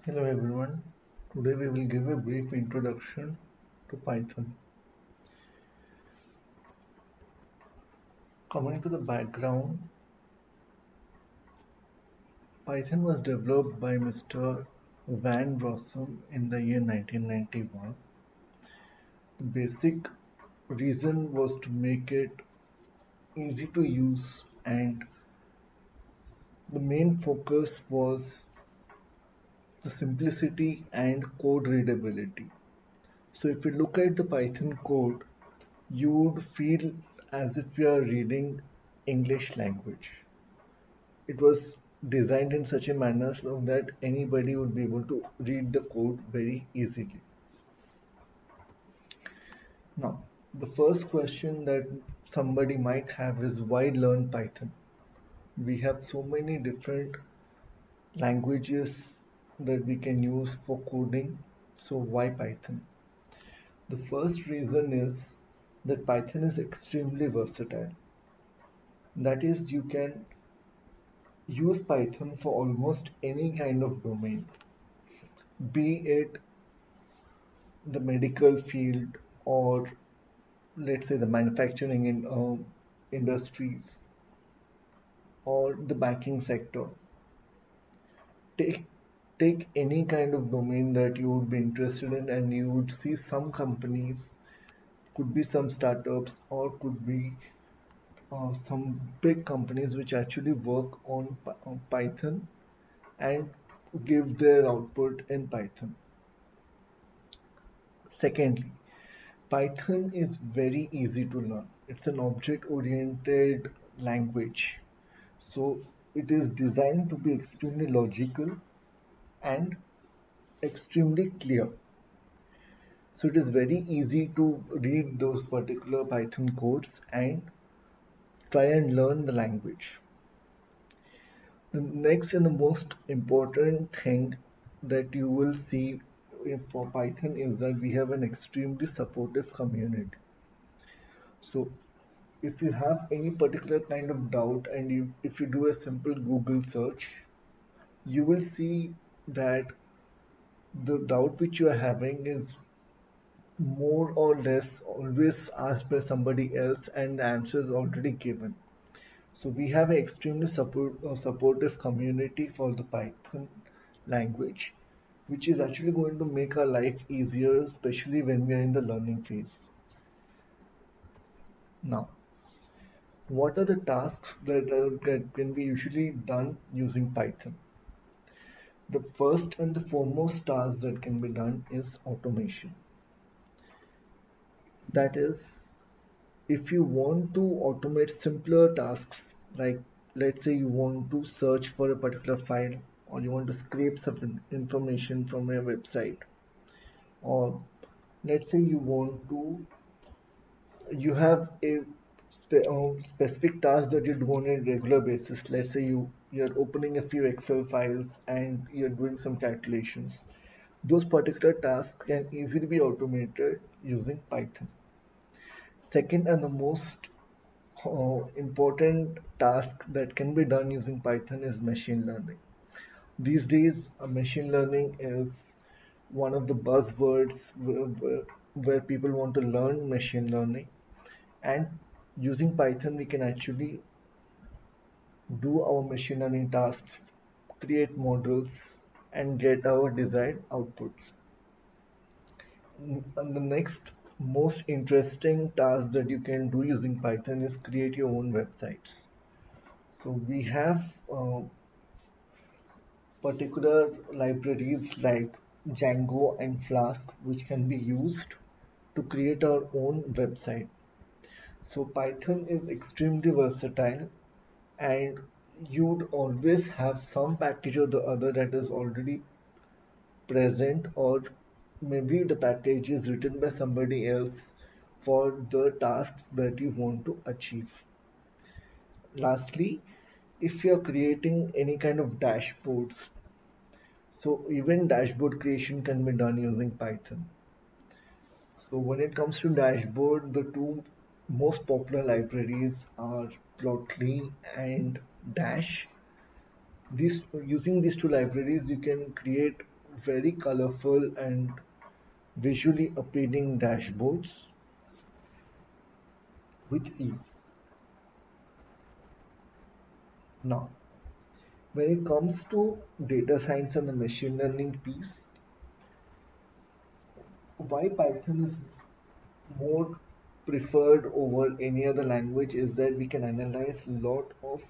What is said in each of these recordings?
Hello everyone. Today we will give a brief introduction to Python. Coming to the background, Python was developed by Mr. Van Rossum in the year 1991. The basic reason was to make it easy to use, and the main focus was the simplicity and code readability. So if you look at the Python code, you would feel as if you are reading English language. It was designed in such a manner so that anybody would be able to read the code very easily. Now, the first question that somebody might have is why learn Python? We have so many different languages that we can use for coding, so why Python? The first reason is that Python is extremely versatile. That is, you can use Python for almost any kind of domain, be it the medical field or let's say the manufacturing in industries or the banking sector. Take take any kind of domain that you would be interested in, and you would see some companies, could be some startups or could be some big companies which actually work on Python and give their output in Python. Secondly, Python is very easy to learn. It's an object-oriented language. So it is designed to be extremely logical and extremely clear. So it is very easy to read those particular Python codes and try and learn the language. The next and the most important thing that you will see for Python is that we have an extremely supportive community. So if you have any particular kind of doubt and if you do a simple Google search, you will see that the doubt which you are having is more or less always asked by somebody else and the answer is already given. So we have an extremely supportive community for the Python language, which is actually going to make our life easier, especially when we are in the learning phase. Now, what are the tasks that can be usually done using Python? The first and the foremost task that can be done is automation. That is, if you want to automate simpler tasks, like let's say you want to search for a particular file, or you want to scrape some information from a website, or let's say you have a specific task that you do on a regular basis. Let's say you're opening a few Excel files and you're doing some calculations. Those particular tasks can easily be automated using Python. Second and the most important task that can be done using Python is machine learning. These days, machine learning is one of the buzzwords where people want to learn machine learning. And using Python, we can actually do our machine learning tasks, create models, and get our desired outputs. And the next most interesting task that you can do using Python is create your own websites. So we have particular libraries like Django and Flask which can be used to create our own website. So Python is extremely versatile, and you'd always have some package or the other that is already present, or maybe the package is written by somebody else for the tasks that you want to achieve. Lastly, if you're creating any kind of dashboards, so even dashboard creation can be done using Python. So when it comes to dashboard, the two most popular libraries are Plotly and Dash. These using these two libraries, you can create very colorful and visually appealing dashboards with ease. Now, when it comes to data science and the machine learning piece, why Python is more preferred over any other language is that we can analyze a lot of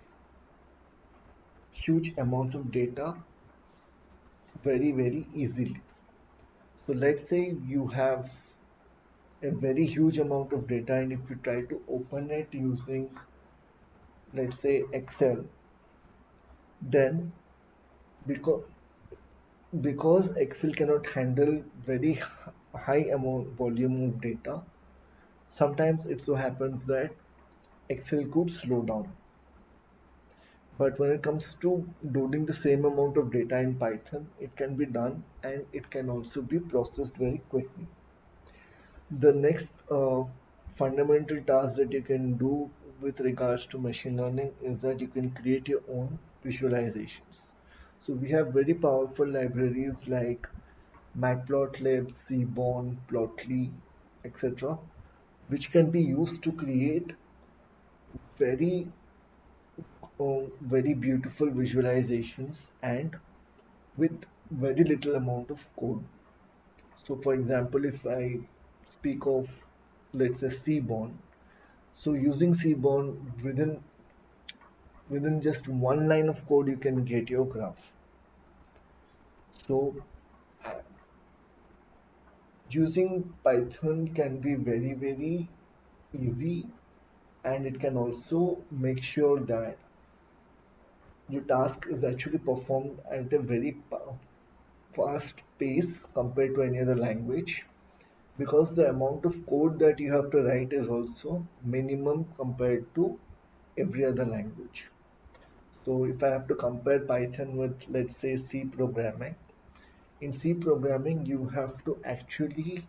huge amounts of data very easily. So let's say you have a very huge amount of data, and if you try to open it using, let's say, Excel, then because Excel cannot handle very high amount volume of data, sometimes it so happens that Excel could slow down. But when it comes to loading the same amount of data in Python, it can be done and it can also be processed very quickly. The next fundamental task that you can do with regards to machine learning is that you can create your own visualizations. So we have very powerful libraries like Matplotlib, Seaborn, Plotly, etc., which can be used to create very very beautiful visualizations and with very little amount of code. So for example, if I speak of, let's say, Seaborn, so using Seaborn within just one line of code you can get your graph. So using Python can be very easy, and it can also make sure that your task is actually performed at a very fast pace compared to any other language, because the amount of code that you have to write is also minimum compared to every other language. So if I have to compare Python with, let's say, C programming, in C programming you have to actually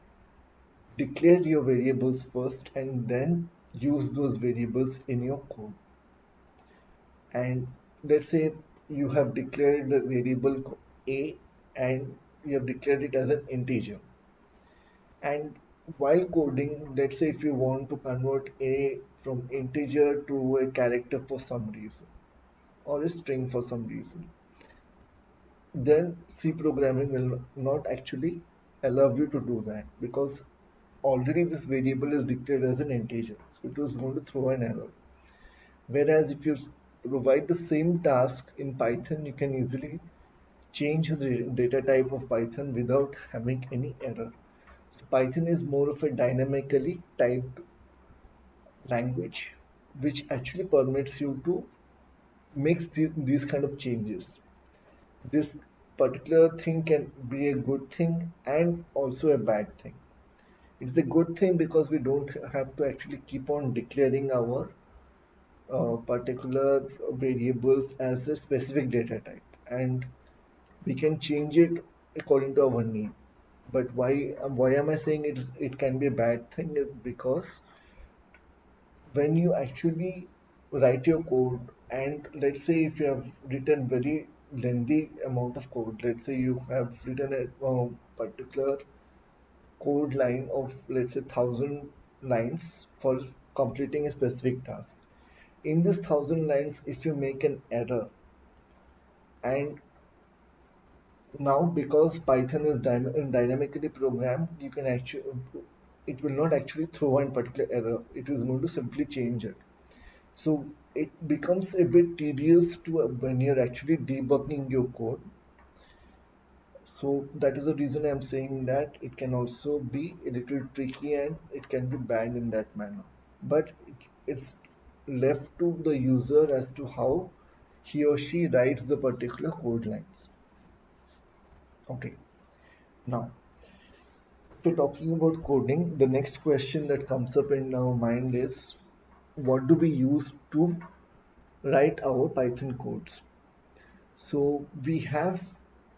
declare your variables first and then use those variables in your code. And let's say you have declared the variable a, and you have declared it as an integer. And while coding, let's say if you want to convert a from integer to a character for some reason or a string for some reason, then C programming will not actually allow you to do that, because already this variable is declared as an integer. So it was going to throw an error. Whereas if you provide the same task in Python, you can easily change the data type of Python without having any error. So Python is more of a dynamically typed language, which actually permits you to make these kind of changes. This particular thing can be a good thing and also a bad thing. It's a good thing because we don't have to actually keep on declaring our particular variables as a specific data type, and we can change it according to our need. But why am I saying it can be a bad thing? Is because when you actually write your code, and let's say if you have written very lengthy amount of code, let's say you have written a particular code line of, let's say, 1,000 lines for completing a specific task. In this 1,000 lines, if you make an error, and now because Python is dynamically programmed, you can actually, it will not actually throw one particular error. It is going to simply change it. So it becomes a bit tedious to when you're actually debugging your code. So that is the reason I'm saying that it can also be a little tricky and it can be banned in that manner. But it's left to the user as to how he or she writes the particular code lines. Okay, now, so talking about coding, the next question that comes up in our mind is, what do we use to write our Python codes? So we have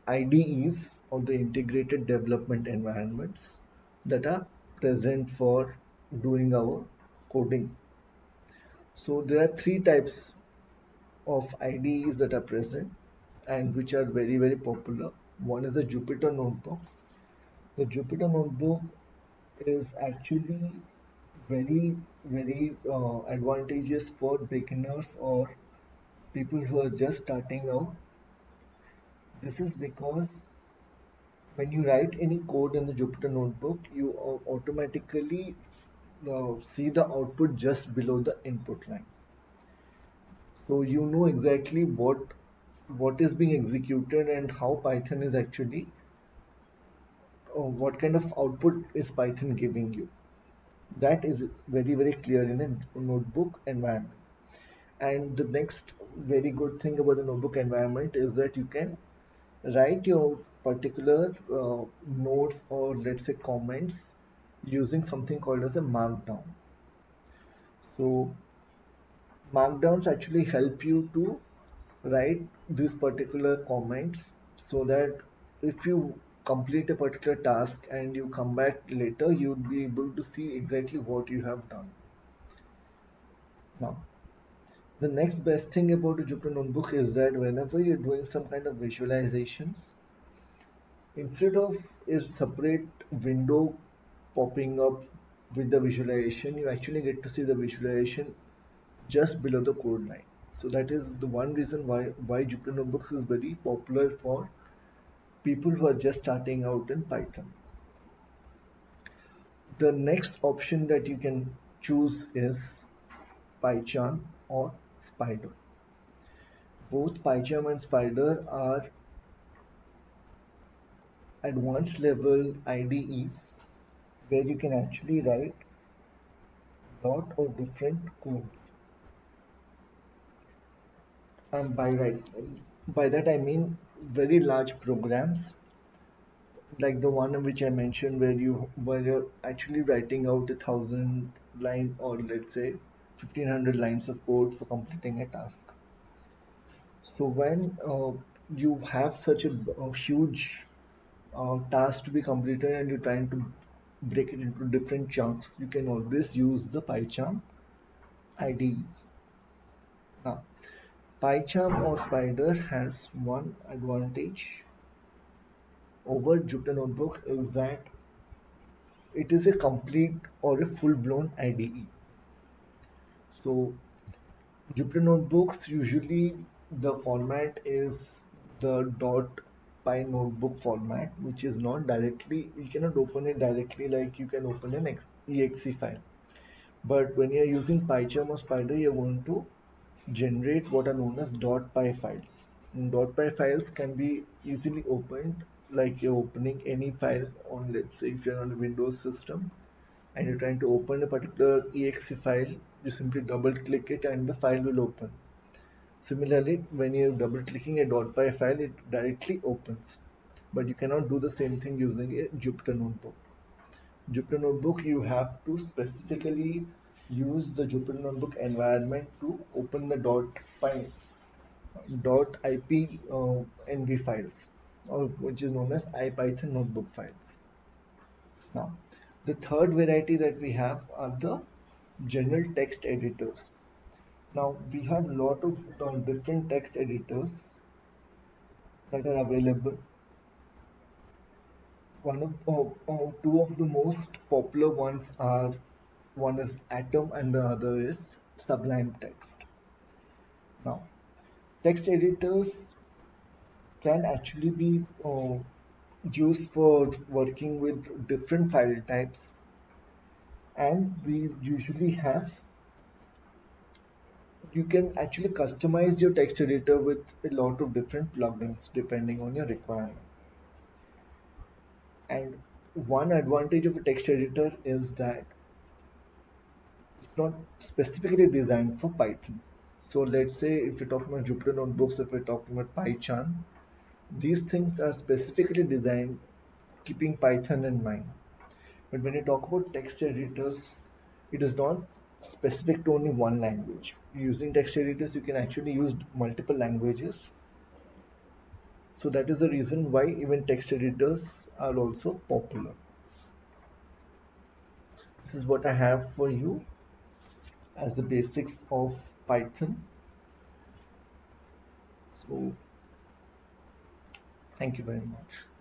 IDEs, or the integrated development environments, that are present for doing our coding. So there are three types of IDEs that are present and which are very popular. One is the Jupyter Notebook. The Jupyter Notebook is actually very advantageous for beginners or people who are just starting out. This is because when you write any code in the Jupyter Notebook, you automatically see the output just below the input line. So you know exactly what is being executed and how Python is actually, what kind of output is Python giving you. That is very clear in a notebook environment. And the next very good thing about the notebook environment is that you can write your particular notes or let's say comments using something called as a markdown. So markdowns actually help you to write these particular comments so that if you complete a particular task and you come back later, you'll be able to see exactly what you have done. Now, the next best thing about the Jupyter Notebook is that whenever you're doing some kind of visualizations, instead of a separate window popping up with the visualization, you actually get to see the visualization just below the code line. So that is the one reason why Jupyter Notebooks is very popular for people who are just starting out in Python. The next option that you can choose is PyCharm or Spider. Both PyCharm and Spider are advanced level IDEs where you can actually write lot of different code. And by that I mean very large programs like the one which I mentioned where you're actually writing out 1,000 line or let's say 1,500 lines of code for completing a task. So when you have such a huge task to be completed and you're trying to break it into different chunks, you can always use the PyCharm IDEs. Now, PyCharm or Spider has one advantage over Jupyter Notebook is that it is a complete or a full-blown IDE. So Jupyter Notebooks usually the format is the .py notebook format, which is not directly you cannot open it directly like you can open an exe file. But when you are using PyCharm or Spider, you want to generate what are known as .py files. And .py files can be easily opened like you're opening any file on, let's say, if you're on a Windows system and you're trying to open a particular exe file, you simply double click it and the file will open. Similarly, when you're double clicking a .py file, it directly opens. But you cannot do the same thing using a Jupyter Notebook. Jupyter Notebook, you have to specifically use the Jupyter Notebook environment to open the .py, .ip NV files, or which is known as IPython notebook files. Now, the third variety that we have are the general text editors. Now, we have a lot of different text editors that are available. Two of the most popular ones are one is Atom and the other is Sublime Text. Now, text editors can actually be used for working with different file types, and we usually have you can actually customize your text editor with a lot of different plugins depending on your requirement. And one advantage of a text editor is that it's not specifically designed for Python. So let's say if you're talking about Jupyter Notebooks, if we're talking about PyCharm, these things are specifically designed keeping Python in mind. But when you talk about text editors, it is not specific to only one language. Using text editors, you can actually use multiple languages. So that is the reason why even text editors are also popular. This is what I have for you as the basics of Python. So Thank you very much.